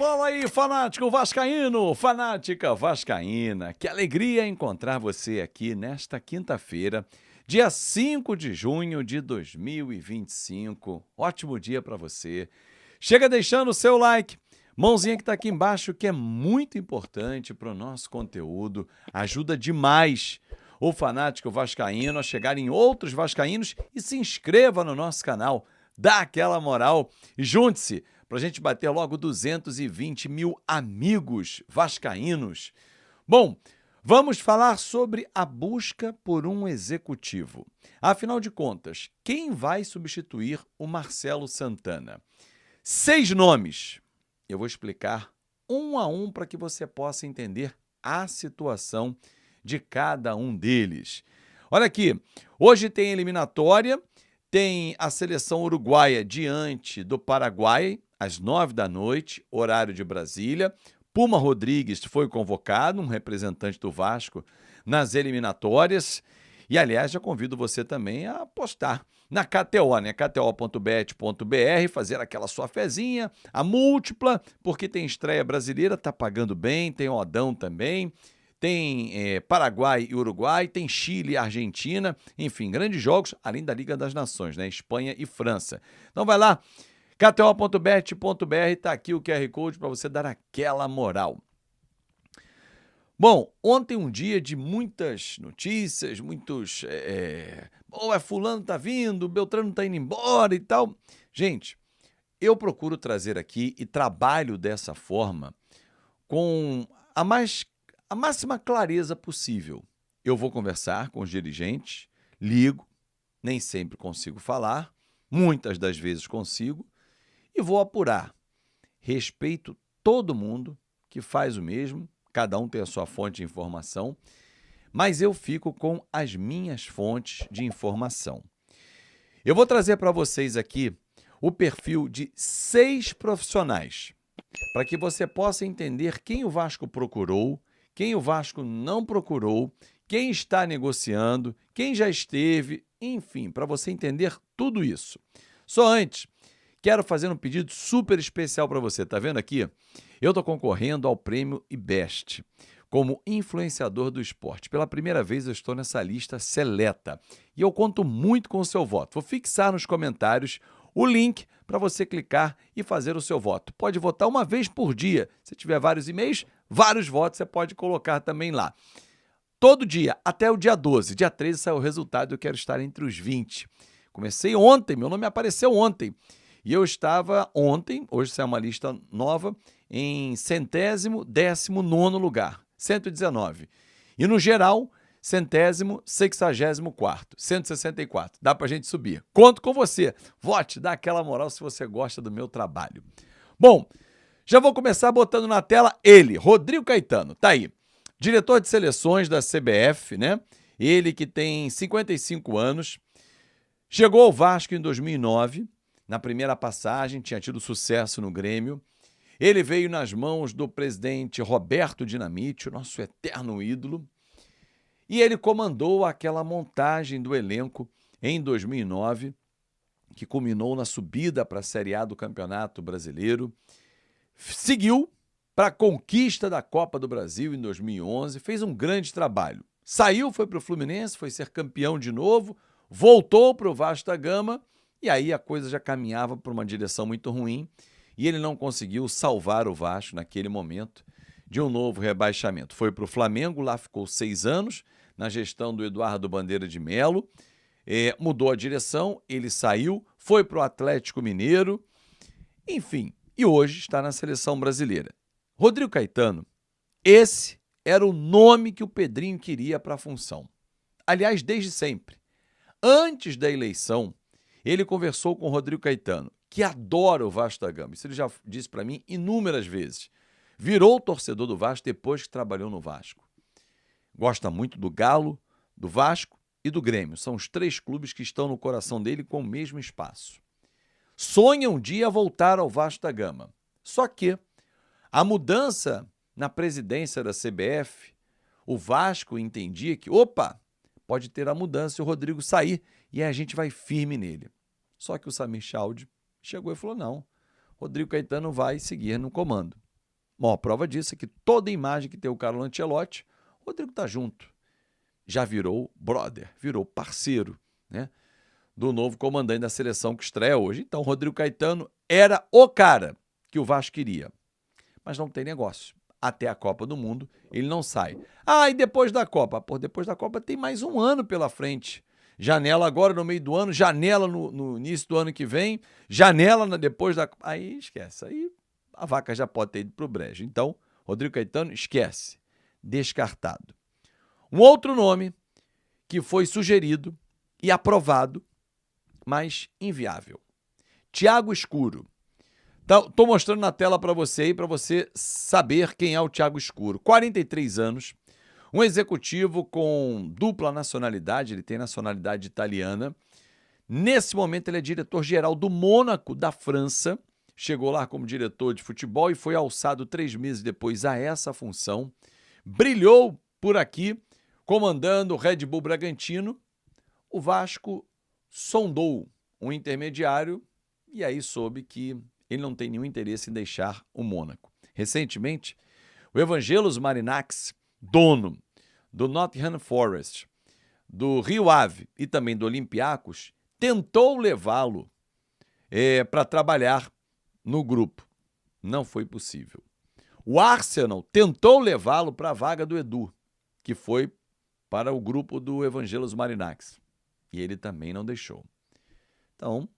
Fala aí, fanático vascaíno, fanática vascaína. Que alegria encontrar você aqui nesta quinta-feira, dia 5 de junho de 2025. Ótimo dia para você. Chega deixando o seu like, mãozinha que está aqui embaixo, que é muito importante para o nosso conteúdo. Ajuda demais o fanático vascaíno a chegar em outros vascaínos e se inscreva no nosso canal. Dá aquela moral e junte-se para a gente bater logo 220 mil amigos vascaínos. Bom, vamos falar sobre a busca por um executivo. Afinal de contas, quem vai substituir o Marcelo Santana? 6 nomes. Eu vou explicar um a um para que você possa entender a situação de cada um deles. Olha aqui, hoje tem eliminatória, tem a seleção uruguaia diante do Paraguai, às 9 da noite, horário de Brasília. Puma Rodrigues foi convocado, um representante do Vasco, nas eliminatórias. E, aliás, já convido você também a apostar na KTO, né? kto.bet.br, fazer aquela sua fezinha, a múltipla, porque tem estreia brasileira, tá pagando bem, tem Odão também, tem Paraguai e Uruguai, tem Chile e Argentina, enfim, grandes jogos, além da Liga das Nações, né? Espanha e França. Então vai lá, kto.bet.br, tá aqui o QR Code para você dar aquela moral. Bom, ontem um dia de muitas notícias, fulano tá vindo, Beltrano tá indo embora e tal. Gente, eu procuro trazer aqui e trabalho dessa forma com a máxima clareza possível. Eu vou conversar com os dirigentes, ligo, nem sempre consigo falar, muitas das vezes consigo, e vou apurar. Respeito todo mundo que faz o mesmo, cada um tem a sua fonte de informação, mas eu fico com as minhas fontes de informação. Eu vou trazer para vocês aqui o perfil de 6 profissionais, para que você possa entender quem o Vasco procurou, quem o Vasco não procurou, quem está negociando, quem já esteve, enfim, para você entender tudo isso. Só antes, quero fazer um pedido super especial para você. Tá vendo aqui? Eu estou concorrendo ao prêmio IBEST como influenciador do esporte. Pela primeira vez eu estou nessa lista seleta e eu conto muito com o seu voto. Vou fixar nos comentários o link para você clicar e fazer o seu voto. Pode votar uma vez por dia. Se tiver vários e-mails, vários votos você pode colocar também lá. Todo dia, até o dia 12. Dia 13 sai o resultado, eu quero estar entre os 20. Comecei ontem, meu nome apareceu ontem. E eu estava ontem, hoje saiu uma lista nova, em 119º lugar, 119. E no geral, 164º, 164. Dá pra gente subir. Conto com você. Vote, dá aquela moral se você gosta do meu trabalho. Bom, já vou começar botando na tela ele, Rodrigo Caetano, tá aí. Diretor de seleções da CBF, né? Ele que tem 55 anos, chegou ao Vasco em 2009, na primeira passagem, tinha tido sucesso no Grêmio. Ele veio nas mãos do presidente Roberto Dinamite, o nosso eterno ídolo, e ele comandou aquela montagem do elenco em 2009, que culminou na subida para a Série A do Campeonato Brasileiro. Seguiu para a conquista da Copa do Brasil em 2011, fez um grande trabalho. Saiu, foi para o Fluminense, foi ser campeão de novo, voltou para o Vasco da Gama, e aí a coisa já caminhava para uma direção muito ruim e ele não conseguiu salvar o Vasco naquele momento de um novo rebaixamento. Foi para o Flamengo, lá ficou 6 anos, na gestão do Eduardo Bandeira de Melo, mudou a direção, ele saiu, foi para o Atlético Mineiro, enfim, e hoje está na seleção brasileira. Rodrigo Caetano, esse era o nome que o Pedrinho queria para a função. Aliás, desde sempre. Antes da eleição, ele conversou com o Rodrigo Caetano, que adora o Vasco da Gama. Isso ele já disse para mim inúmeras vezes. Virou torcedor do Vasco depois que trabalhou no Vasco. Gosta muito do Galo, do Vasco e do Grêmio. São os 3 clubes que estão no coração dele com o mesmo espaço. Sonha um dia voltar ao Vasco da Gama. Só que a mudança na presidência da CBF, o Vasco entendia que, pode ter a mudança e o Rodrigo sair e a gente vai firme nele. Só que o Samir Chaldi chegou e falou, não, Rodrigo Caetano vai seguir no comando. Maior prova disso é que toda imagem que tem o Carlo Ancelotti, o Rodrigo tá junto. Já virou brother, virou parceiro, né, do novo comandante da seleção que estreia hoje. Então, o Rodrigo Caetano era o cara que o Vasco queria. Mas não tem negócio. Até a Copa do Mundo, ele não sai. Ah, e depois da Copa? Pô, depois da Copa tem mais um ano pela frente. Janela agora no meio do ano, janela no início do ano que vem, janela depois da... Aí esquece, aí a vaca já pode ter ido pro brejo. Então, Rodrigo Caetano, esquece. Descartado. Um outro nome que foi sugerido e aprovado, mas inviável. Thiago Escuro. Estou mostrando na tela para você aí, para você saber quem é o Thiago Escuro. 43 anos, um executivo com dupla nacionalidade, ele tem nacionalidade italiana. Nesse momento ele é diretor-geral do Mônaco da França, chegou lá como diretor de futebol e foi alçado 3 meses depois a essa função. Brilhou por aqui, comandando o Red Bull Bragantino. O Vasco sondou um intermediário e aí soube que ele não tem nenhum interesse em deixar o Mônaco. Recentemente, o Evangelos Marinax, dono do Nottingham Forest, do Rio Ave e também do Olympiacos, tentou levá-lo para trabalhar no grupo. Não foi possível. O Arsenal tentou levá-lo para a vaga do Edu, que foi para o grupo do Evangelos Marinax. E ele também não deixou. Então,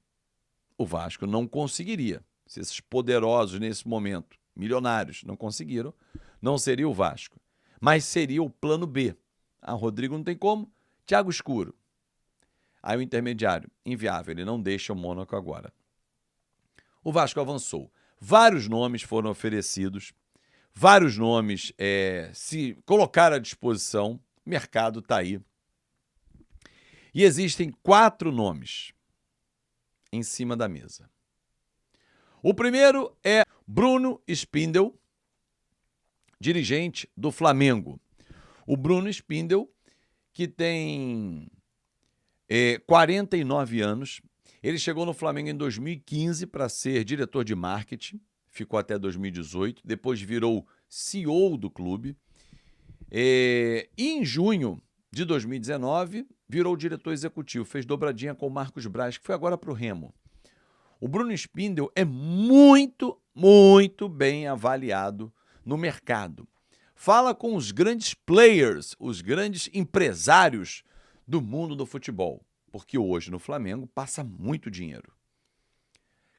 o Vasco não conseguiria. Se esses poderosos nesse momento, milionários, não conseguiram, não seria o Vasco. Mas seria o plano B. Ah, Rodrigo não tem como, Thiago Escuro. Aí o intermediário, inviável, ele não deixa o Mônaco agora. O Vasco avançou. Vários nomes foram oferecidos, vários nomes se colocaram à disposição, o mercado está aí. E existem 4 nomes em cima da mesa. O primeiro é Bruno Spindel, dirigente do Flamengo. O Bruno Spindel, que tem 49 anos, ele chegou no Flamengo em 2015 para ser diretor de marketing, ficou até 2018, depois virou CEO do clube, e em junho de 2019 virou diretor executivo, fez dobradinha com o Marcos Braz, que foi agora para o Remo. O Bruno Spindel é muito, muito bem avaliado no mercado. Fala com os grandes players, os grandes empresários do mundo do futebol, porque hoje no Flamengo passa muito dinheiro.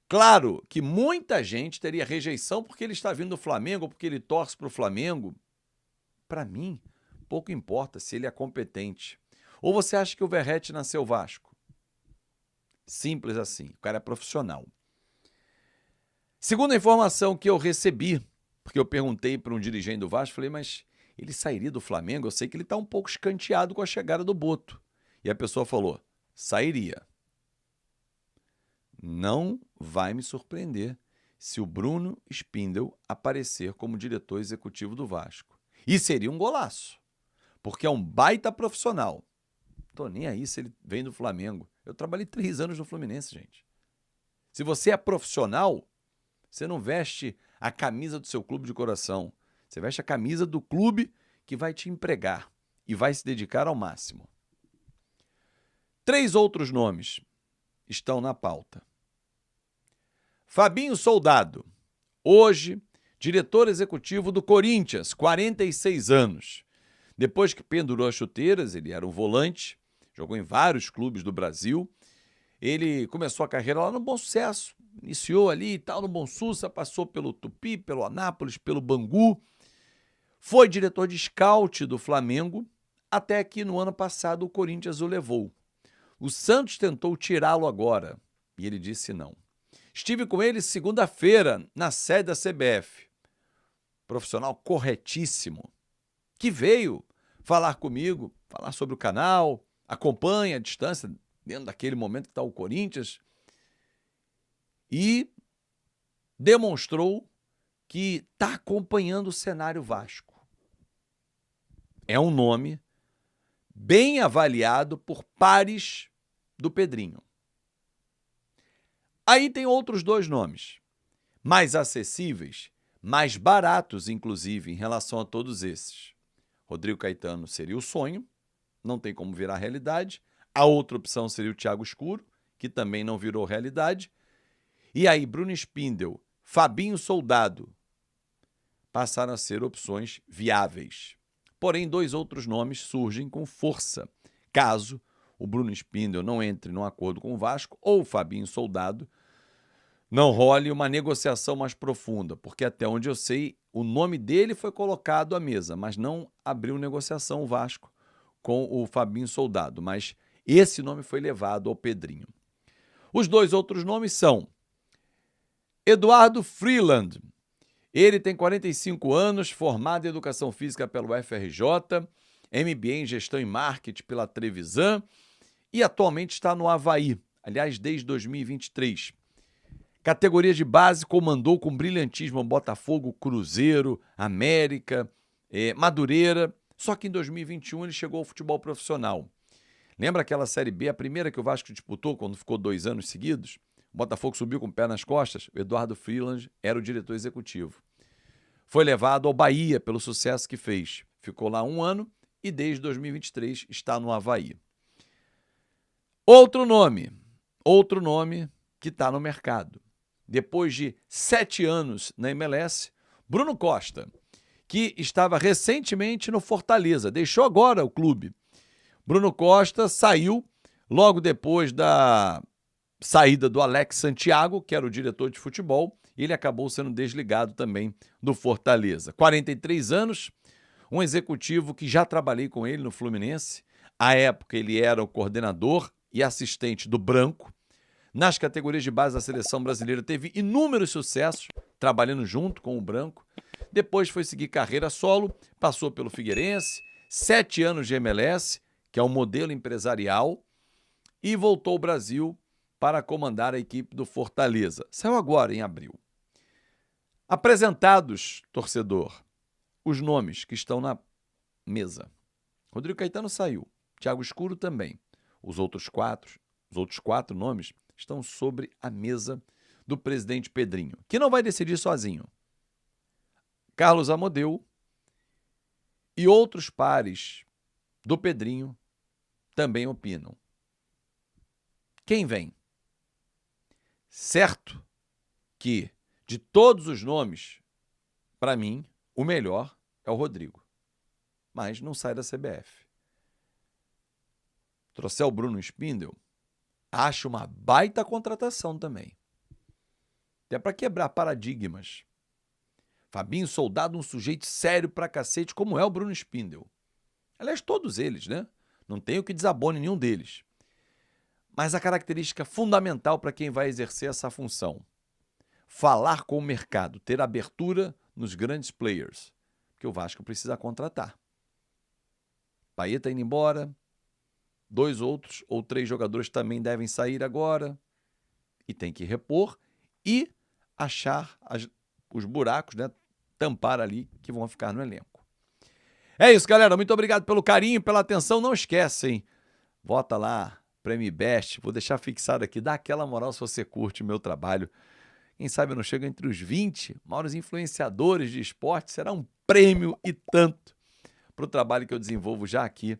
Claro que muita gente teria rejeição porque ele está vindo do Flamengo, porque ele torce para o Flamengo. Para mim, pouco importa se ele é competente. Ou você acha que o Verratti nasceu Vasco? Simples assim, o cara é profissional. Segundo a informação que eu recebi, porque eu perguntei para um dirigente do Vasco, falei, mas ele sairia do Flamengo? Eu sei que ele está um pouco escanteado com a chegada do Boto. E a pessoa falou, sairia. Não vai me surpreender se o Bruno Spindel aparecer como diretor executivo do Vasco. E seria um golaço, porque é um baita profissional. Tô nem aí se ele vem do Flamengo. Eu trabalhei 3 anos no Fluminense, gente. Se você é profissional, você não veste a camisa do seu clube de coração. Você veste a camisa do clube que vai te empregar e vai se dedicar ao máximo. 3 outros nomes estão na pauta. Fabinho Soldado, hoje diretor executivo do Corinthians, 46 anos. Depois que pendurou as chuteiras, ele era um volante, jogou em vários clubes do Brasil. Ele começou a carreira lá no Bom Sucesso, iniciou ali e tal, no Bom Sussa, passou pelo Tupi, pelo Anápolis, pelo Bangu. Foi diretor de scout do Flamengo, até que no ano passado o Corinthians o levou. O Santos tentou tirá-lo agora e ele disse não. Estive com ele segunda-feira na sede da CBF. Profissional corretíssimo, que veio falar comigo, falar sobre o canal, acompanha a distância dentro daquele momento que está o Corinthians e demonstrou que está acompanhando o cenário Vasco. É um nome bem avaliado por pares do Pedrinho. Aí tem outros 2 nomes, mais acessíveis, mais baratos, inclusive, em relação a todos esses. Rodrigo Caetano seria o sonho, não tem como virar realidade. A outra opção seria o Thiago Escuro, que também não virou realidade. E aí, Bruno Spindel, Fabinho Soldado passaram a ser opções viáveis. Porém, 2 outros nomes surgem com força, caso o Bruno Spindel não entre num acordo com o Vasco ou o Fabinho Soldado não role uma negociação mais profunda, porque até onde eu sei, o nome dele foi colocado à mesa, mas não abriu negociação o Vasco com o Fabinho Soldado, mas esse nome foi levado ao Pedrinho. Os 2 outros nomes são Eduardo Freeland. Ele tem 45 anos, formado em Educação Física pelo UFRJ, MBA em Gestão e Marketing pela Trevisan e atualmente está no Avaí, aliás, desde 2023. Categorias de base comandou com brilhantismo Botafogo, Cruzeiro, América, Madureira, só que em 2021 ele chegou ao futebol profissional. Lembra aquela Série B, a primeira que o Vasco disputou quando ficou 2 anos seguidos? O Botafogo subiu com o pé nas costas, o Eduardo Freeland era o diretor executivo. Foi levado ao Bahia pelo sucesso que fez. Ficou lá 1 ano e desde 2023 está no Avaí. Outro nome que está no mercado. Depois de 7 anos na MLS, Bruno Costa, que estava recentemente no Fortaleza, deixou agora o clube. Bruno Costa saiu logo depois da saída do Alex Santiago, que era o diretor de futebol, e ele acabou sendo desligado também do Fortaleza. 43 anos, um executivo que já trabalhei com ele no Fluminense. À época ele era o coordenador e assistente do Branco. Nas categorias de base da seleção brasileira teve inúmeros sucessos, trabalhando junto com o Branco. Depois foi seguir carreira solo, passou pelo Figueirense, 7 anos de MLS, que é um modelo empresarial, e voltou ao Brasil para comandar a equipe do Fortaleza. Saiu agora, em abril. Apresentados, torcedor, os nomes que estão na mesa. Rodrigo Caetano saiu, Thiago Escuro também. Os outros quatro nomes estão sobre a mesa do presidente Pedrinho, que não vai decidir sozinho. Carlos Amodeu e outros pares do Pedrinho também opinam. Quem vem? Certo que, de todos os nomes, para mim, o melhor é o Rodrigo. Mas não sai da CBF. Trouxer o Bruno Spindel, acho uma baita contratação também. Até para quebrar paradigmas. Fabinho Soldado, um sujeito sério pra cacete, como é o Bruno Spindel. Aliás, todos eles, né? Não tenho que desabone nenhum deles. Mas a característica fundamental para quem vai exercer essa função: falar com o mercado, ter abertura nos grandes players. Porque o Vasco precisa contratar. Payet está indo embora, 2 outros ou 3 jogadores também devem sair agora. E tem que repor e achar os buracos, né? Tampar ali que vão ficar no elenco. É isso, galera. Muito obrigado pelo carinho, pela atenção. Não esquecem, vota lá, Prêmio Best. Vou deixar fixado aqui. Dá aquela moral se você curte o meu trabalho. Quem sabe eu não chego entre os 20 maiores influenciadores de esporte. Será um prêmio e tanto para o trabalho que eu desenvolvo já aqui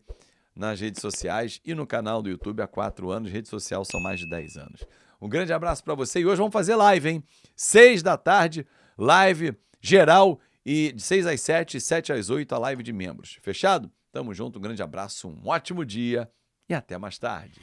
nas redes sociais e no canal do YouTube há 4 anos. Rede social são mais de 10 anos. Um grande abraço para você e hoje vamos fazer live, hein? 6 da tarde, live geral e de 6 às 7 e 7 às 8 a live de membros. Fechado? Tamo junto, um grande abraço, um ótimo dia e até mais tarde.